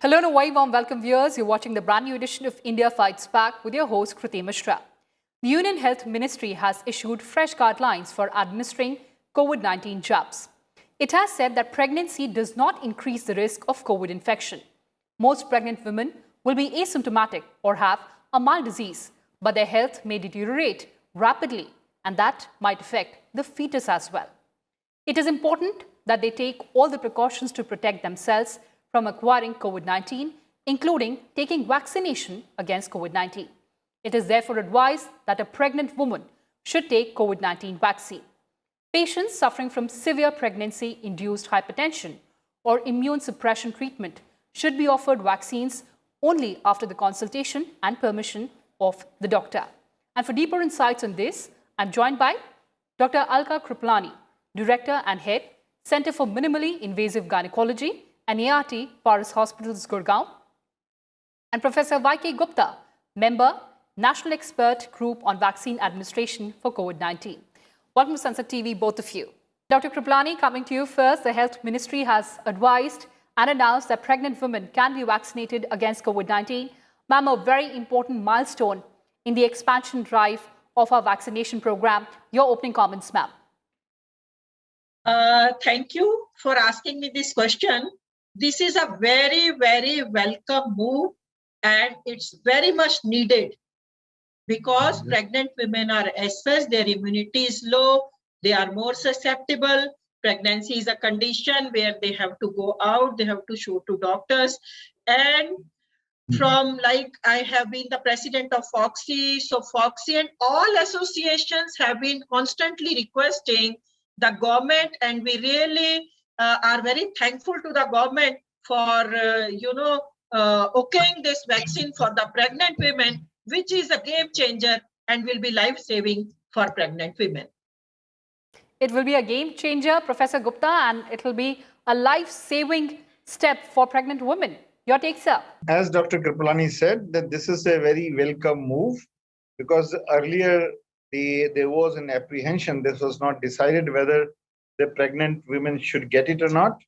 Hello and a very warm welcome, viewers. You're watching the brand new edition of India Fights Back with your host, Kriti Mishra. The Union Health Ministry has issued fresh guidelines for administering COVID-19 jabs. It has said that pregnancy does not increase the risk of COVID infection. Most pregnant women will be asymptomatic or have a mild disease, but their health may deteriorate rapidly, and that might affect the fetus as well. It is important that they take all the precautions to protect themselves from acquiring COVID-19, including taking vaccination against COVID-19. It is therefore advised that a pregnant woman should take COVID-19 vaccine. Patients suffering from severe pregnancy-induced hypertension or immune suppression treatment should be offered vaccines only after the consultation and permission of the doctor. And for deeper insights on this, I'm joined by Dr. Alka Kripalani, Director and Head, Center for Minimally Invasive Gynecology and ART, Paras Hospitals, Gurgaon, and Professor Y.K. Gupta, Member, National Expert Group on Vaccine Administration for COVID-19. Welcome to Sunset TV, both of you. Dr. Kripalani, coming to you first, the Health Ministry has advised and announced that pregnant women can be vaccinated against COVID-19. Ma'am, a very important milestone in the expansion drive of our vaccination program. Your opening comments, ma'am. Thank you for asking me this question. This is a very, very welcome move, and it's very much needed because pregnant women are as such, their immunity is low, they are more susceptible. Pregnancy is a condition where they have to go out, they have to show to doctors. And from like I have been the president of FOXI, so FOXI and all associations have been constantly requesting the government, and we really are very thankful to the government for okaying this vaccine for the pregnant women, which is a game changer and will be life-saving for pregnant women. It will be a game changer, Professor Gupta, and it will be a life-saving step for pregnant women. Your take, sir? As Dr. Kripalani said, that this is a very welcome move because earlier there was an apprehension. This was not decided whether the pregnant women should get it or not.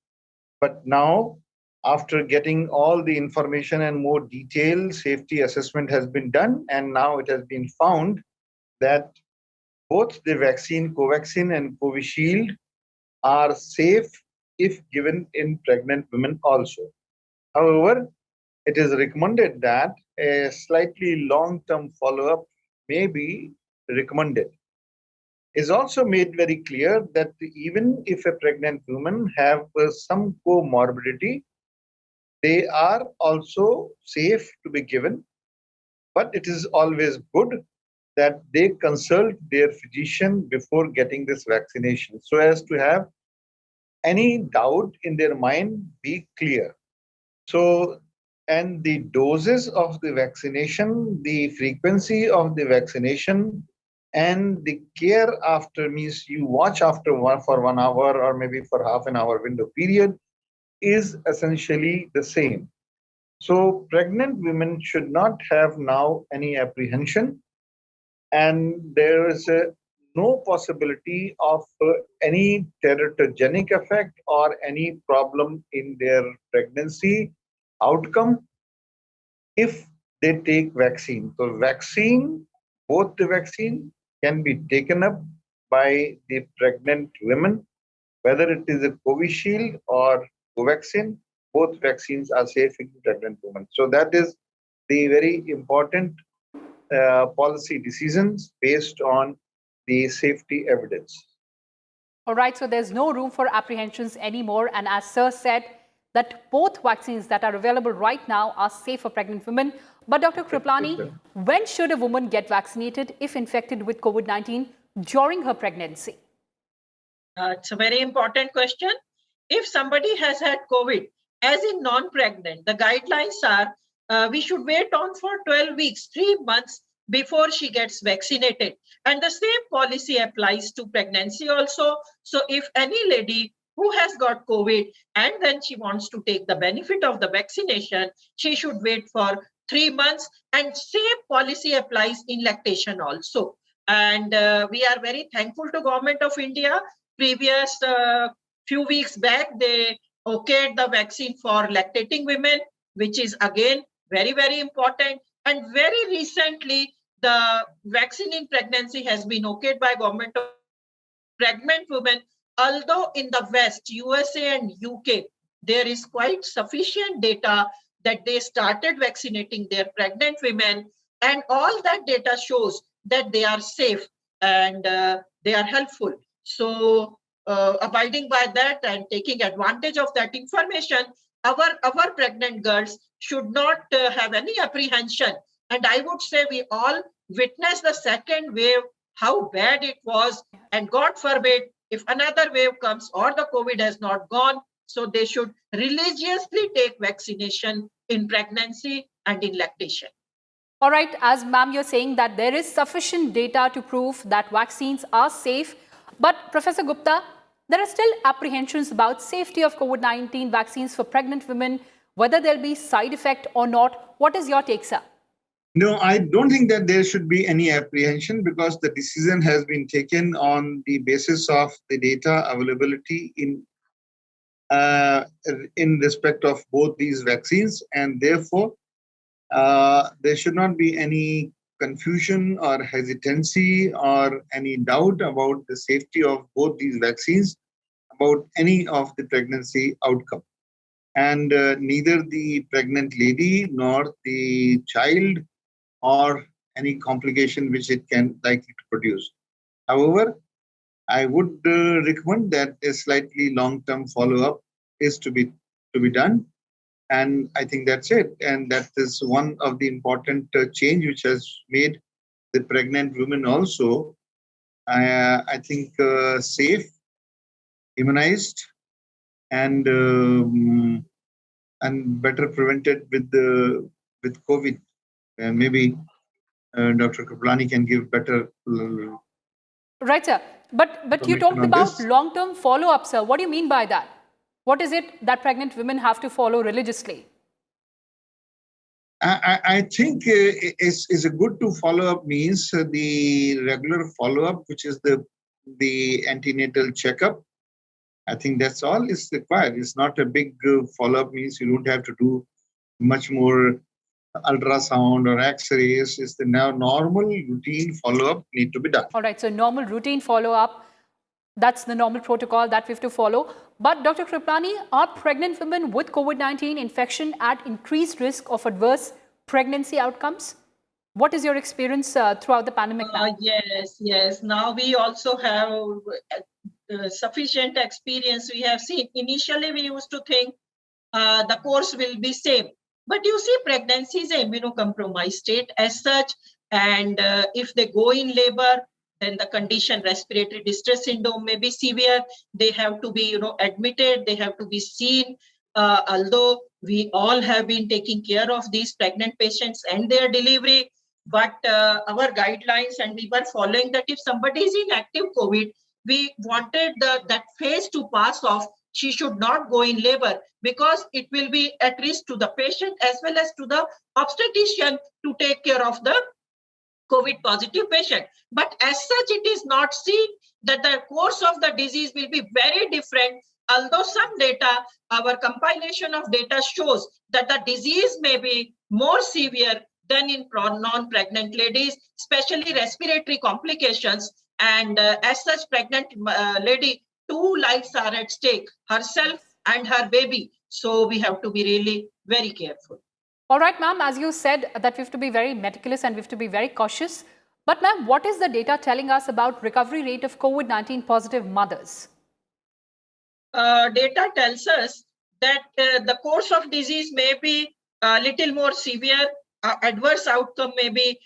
But now, after getting all the information and more detailed safety assessment has been done, and now it has been found that both the vaccine Covaxin and Covishield are safe if given in pregnant women also. However, it is recommended that a slightly long-term follow-up may be recommended. It's also made very clear that even if a pregnant woman have some comorbidity, they are also safe to be given. But it is always good that they consult their physician before getting this vaccination so as to have any doubt in their mind be clear. So, and the doses of the vaccination, the frequency of the vaccination, and the care after means you watch after for 1 hour or maybe for half an hour window period is essentially the same. So pregnant women should not have now any apprehension, and there is no possibility of any teratogenic effect or any problem in their pregnancy outcome if they take vaccine. So vaccine, both the vaccine can be taken up by the pregnant women, whether it is a Covishield or Covaxin, both vaccines are safe in pregnant women. So that is the very important policy decisions based on the safety evidence. All right, so there's no room for apprehensions anymore. And as Sir said, that both vaccines that are available right now are safe for pregnant women. But Dr. Kripalani, when should a woman get vaccinated if infected with COVID-19 during her pregnancy? It's a very important question. If somebody has had COVID, as in non-pregnant, the guidelines are we should wait on for 12 weeks, 3 months before she gets vaccinated. And the same policy applies to pregnancy also. So if any lady who has got COVID and then she wants to take the benefit of the vaccination, she should wait for 3 months. And same policy applies in lactation also. And we are very thankful to Government of India. Previous few weeks back, they okayed the vaccine for lactating women. which is again very, very important. And very recently, the vaccine in pregnancy has been okayed by government of pregnant women, although in the West, USA and UK, there is quite sufficient data that they started vaccinating their pregnant women, and all that data shows that they are safe and they are helpful. So, abiding by that and taking advantage of that information, our pregnant girls should not have any apprehension. And I would say we all witnessed the second wave, how bad it was. And God forbid, if another wave comes or the COVID has not gone, so they should religiously take vaccination in pregnancy and in lactation. All right, as ma'am, you're saying that there is sufficient data to prove that vaccines are safe. But Professor Gupta, there are still apprehensions about safety of COVID-19 vaccines for pregnant women, whether there'll be side effect or not. What is your take, sir? No, I don't think that there should be any apprehension because the decision has been taken on the basis of the data availability in respect of both these vaccines, and therefore there should not be any confusion or hesitancy or any doubt about the safety of both these vaccines, about any of the pregnancy outcome. And neither the pregnant lady nor the child or any complication which it can likely to produce. However, I would recommend that a slightly long-term follow-up is to be done, and I think that's it. And that is one of the important change which has made the pregnant women also, I think, safe, immunized, and better prevented with COVID. Maybe Dr. Kripalani can give better. Right, sir. But you talked about long-term follow-up, sir. What do you mean by that? What is it that pregnant women have to follow religiously? I think is a good to follow up means the regular follow up, which is the antenatal checkup. I think that's all is required. It's not a big follow up means you don't have to do much more ultrasound or X-rays. It's the now normal routine follow-up need to be done. All right, so normal routine follow-up, that's the normal protocol that we have to follow. But Dr. Kripalani, are pregnant women with COVID-19 infection at increased risk of adverse pregnancy outcomes? What is your experience throughout the pandemic now? Yes. Now we also have sufficient experience. We have seen, initially we used to think the course will be same. But you see, pregnancy is an immunocompromised state as such. And if they go in labor, then the condition respiratory distress syndrome may be severe. They have to be, admitted. They have to be seen. Although we all have been taking care of these pregnant patients and their delivery, but our guidelines, and we were following that if somebody is in active COVID, we wanted that phase to pass off. She should not go in labor because it will be at risk to the patient as well as to the obstetrician to take care of the COVID positive patient. But as such, it is not seen that the course of the disease will be very different. Although some data, our compilation of data shows that the disease may be more severe than in non-pregnant ladies, especially respiratory complications. And as such, pregnant lady, 2 lives are at stake, herself and her baby. So we have to be really very careful. All right, ma'am, as you said that we have to be very meticulous and we have to be very cautious. But ma'am, what is the data telling us about recovery rate of COVID-19 positive mothers? Data tells us that the course of disease may be a little more severe, adverse outcome may be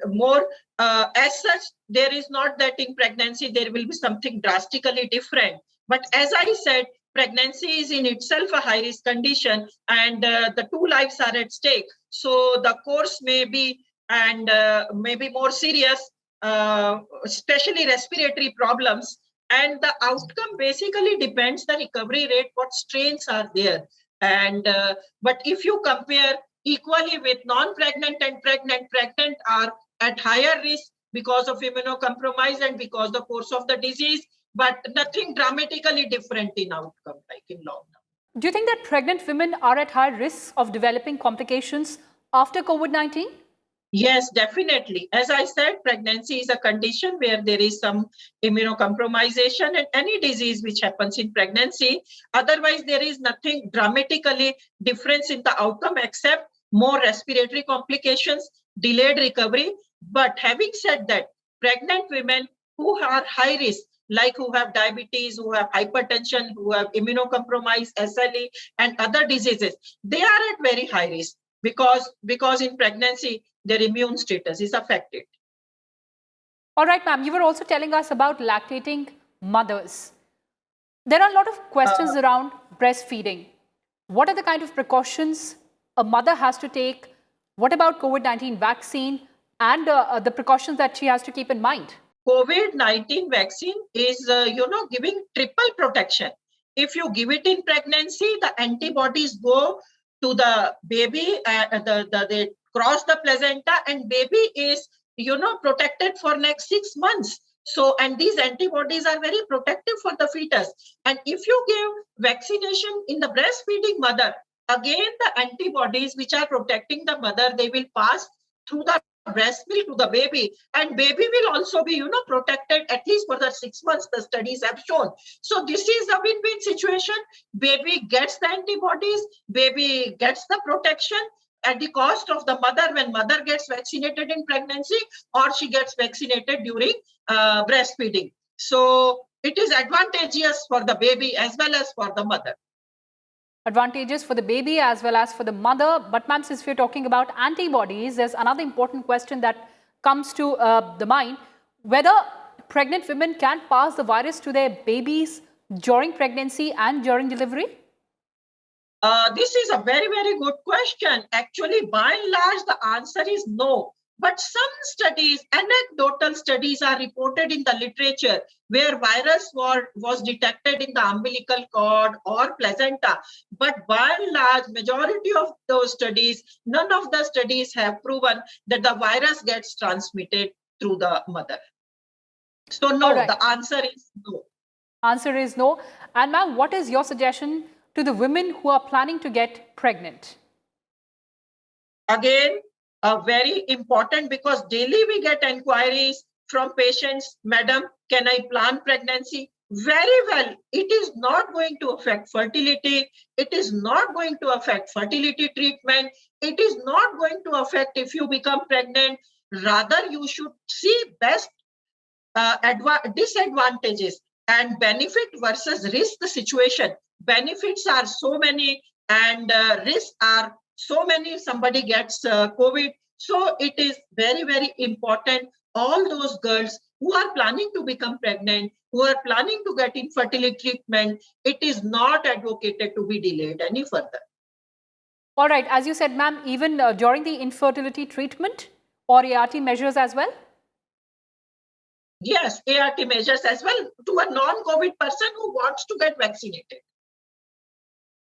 more. As such, there is not that in pregnancy there will be something drastically different. But as I said, pregnancy is in itself a high-risk condition, and the 2 lives are at stake. So the course may be and may be more serious, especially respiratory problems. And the outcome basically depends the recovery rate, what strains are there. And but if you compare equally with non-pregnant and pregnant are at higher risk because of immunocompromise and because the course of the disease, but nothing dramatically different in outcome like in lockdown. Do you think that pregnant women are at high risk of developing complications after COVID-19? Yes, definitely. As I said, pregnancy is a condition where there is some immunocompromisation and any disease which happens in pregnancy. Otherwise, there is nothing dramatically difference in the outcome except more respiratory complications, delayed recovery. But having said that, pregnant women who are high risk, like who have diabetes, who have hypertension, who have immunocompromised SLE and other diseases, they are at very high risk because in pregnancy their immune status is affected. All right, ma'am, you were also telling us about lactating mothers. There are a lot of questions around breastfeeding. What are the kind of precautions a mother has to take? What about COVID-19 vaccine and the precautions that she has to keep in mind? COVID-19 vaccine is, giving triple protection. If you give it in pregnancy, the antibodies go to the baby, they cross the placenta, and baby is, protected for next 6 months. So, and these antibodies are very protective for the fetus. And if you give vaccination in the breastfeeding mother, again, the antibodies which are protecting the mother, they will pass through the breast milk to the baby, and baby will also be protected at least for the 6 months, the studies have shown. So this is a win-win situation. Baby gets the antibodies, baby gets the protection at the cost of the mother when mother gets vaccinated in pregnancy or she gets vaccinated during breastfeeding. So it is advantageous for the baby as well as for the mother. Advantages for the baby as well as for the mother. But ma'am, since we're talking about antibodies, there's another important question that comes to the mind, whether pregnant women can pass the virus to their babies during pregnancy and during delivery? This is a very, very good question. Actually, by and large, the answer is no. But some studies, anecdotal studies are reported in the literature where virus was detected in the umbilical cord or placenta. But by and large, majority of those studies, none of the studies have proven that the virus gets transmitted through the mother. So no, right. The answer is no. Answer is no. And ma'am, what is your suggestion to the women who are planning to get pregnant? Again, very important because daily we get inquiries from patients, madam, can I plan pregnancy? Very well. It is not going to affect fertility. It is not going to affect fertility treatment. It is not going to affect if you become pregnant. Rather, you should see best disadvantages and benefit versus risk situation. Benefits are so many and risks are so many. Somebody gets COVID. So it is very, very important. All those girls who are planning to become pregnant, who are planning to get infertility treatment, it is not advocated to be delayed any further. All right. As you said, ma'am, even during the infertility treatment or ART measures as well? Yes, ART measures as well to a non-COVID person who wants to get vaccinated.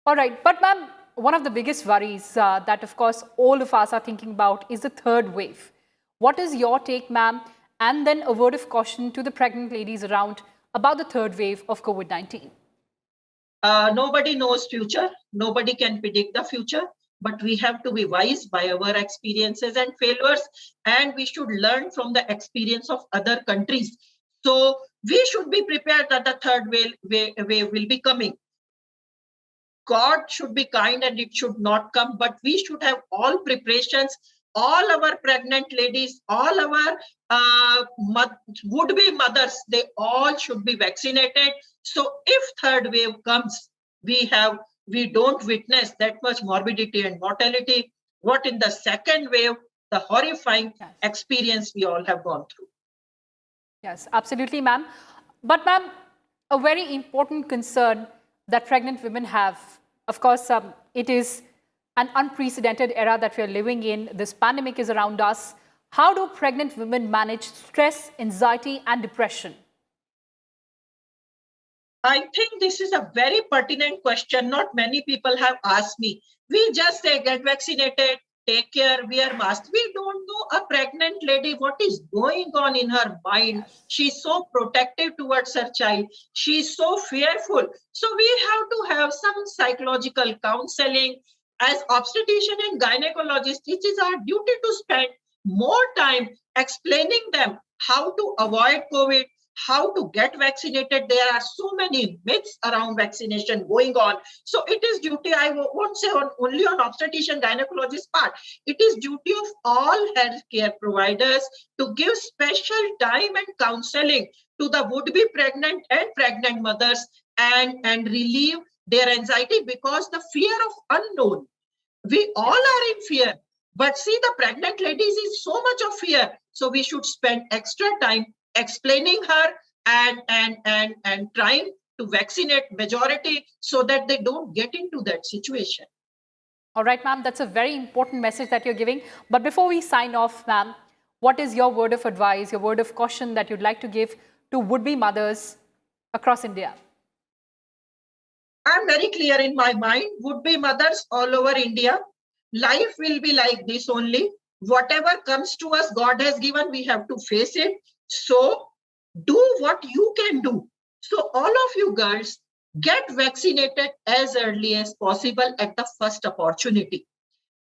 All right. But ma'am, one of the biggest worries that, of course, all of us are thinking about is the third wave. What is your take, ma'am? And then a word of caution to the pregnant ladies around about the third wave of COVID-19. Nobody knows future. Nobody can predict the future. But we have to be wise by our experiences and failures. And we should learn from the experience of other countries. So we should be prepared that the third wave will be coming. God should be kind and it should not come, but we should have all preparations. All our pregnant ladies, all our would-be mothers, they all should be vaccinated. So if third wave comes, we don't witness that much morbidity and mortality. What in the second wave, the horrifying experience we all have gone through. Yes, absolutely, ma'am. But ma'am, a very important concern that pregnant women have. Of course, it is an unprecedented era that we are living in. This pandemic is around us. How do pregnant women manage stress, anxiety, and depression? I think this is a very pertinent question. Not many people have asked me. We just say get vaccinated, take care, wear mask. We don't know a pregnant lady what is going on in her mind. She's so protective towards her child. She's so fearful. So we have to have some psychological counseling. As obstetrician and gynecologist, it is our duty to spend more time explaining them how to avoid COVID, how to get vaccinated. There are so many myths around vaccination going on. So it is duty, I won't say only on obstetrician gynecologist part. It is duty of all healthcare providers to give special time and counseling to the would-be pregnant and pregnant mothers and relieve their anxiety, because the fear of unknown. We all are in fear. But see, the pregnant ladies is so much of fear. So we should spend extra time explaining her and trying to vaccinate majority so that they don't get into that situation. All right, ma'am, that's a very important message that you're giving. But before we sign off, ma'am, what is your word of advice, your word of caution that you'd like to give to would-be mothers across India? I'm very clear in my mind, would-be mothers all over India. Life will be like this only. Whatever comes to us, God has given, we have to face it. So do what you can do. So all of you girls, get vaccinated as early as possible at the first opportunity.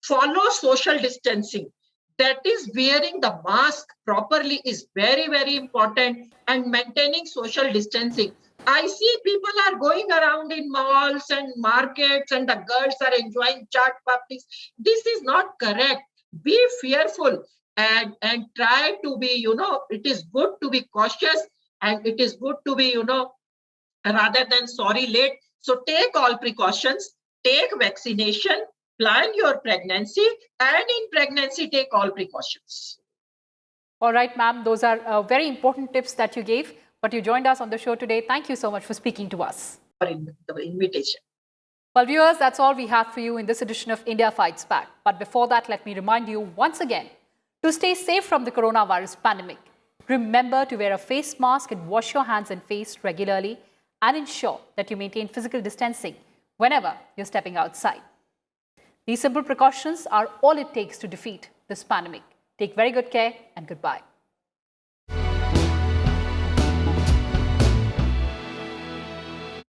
Follow social distancing. That is, wearing the mask properly is very, very important, and maintaining social distancing. I see people are going around in malls and markets and the girls are enjoying chaat papris. This is not correct. Be fearful and try to be, it is good to be cautious, and it is good to be, rather than sorry late. So take all precautions, take vaccination, plan your pregnancy, and in pregnancy, take all precautions. All right, ma'am, those are very important tips that you gave. But you joined us on the show today. Thank you so much for speaking to us. For the invitation. Well, viewers, that's all we have for you in this edition of India Fights Back. But before that, let me remind you once again to stay safe from the coronavirus pandemic. Remember to wear a face mask and wash your hands and face regularly, and ensure that you maintain physical distancing whenever you're stepping outside. These simple precautions are all it takes to defeat this pandemic. Take very good care and goodbye.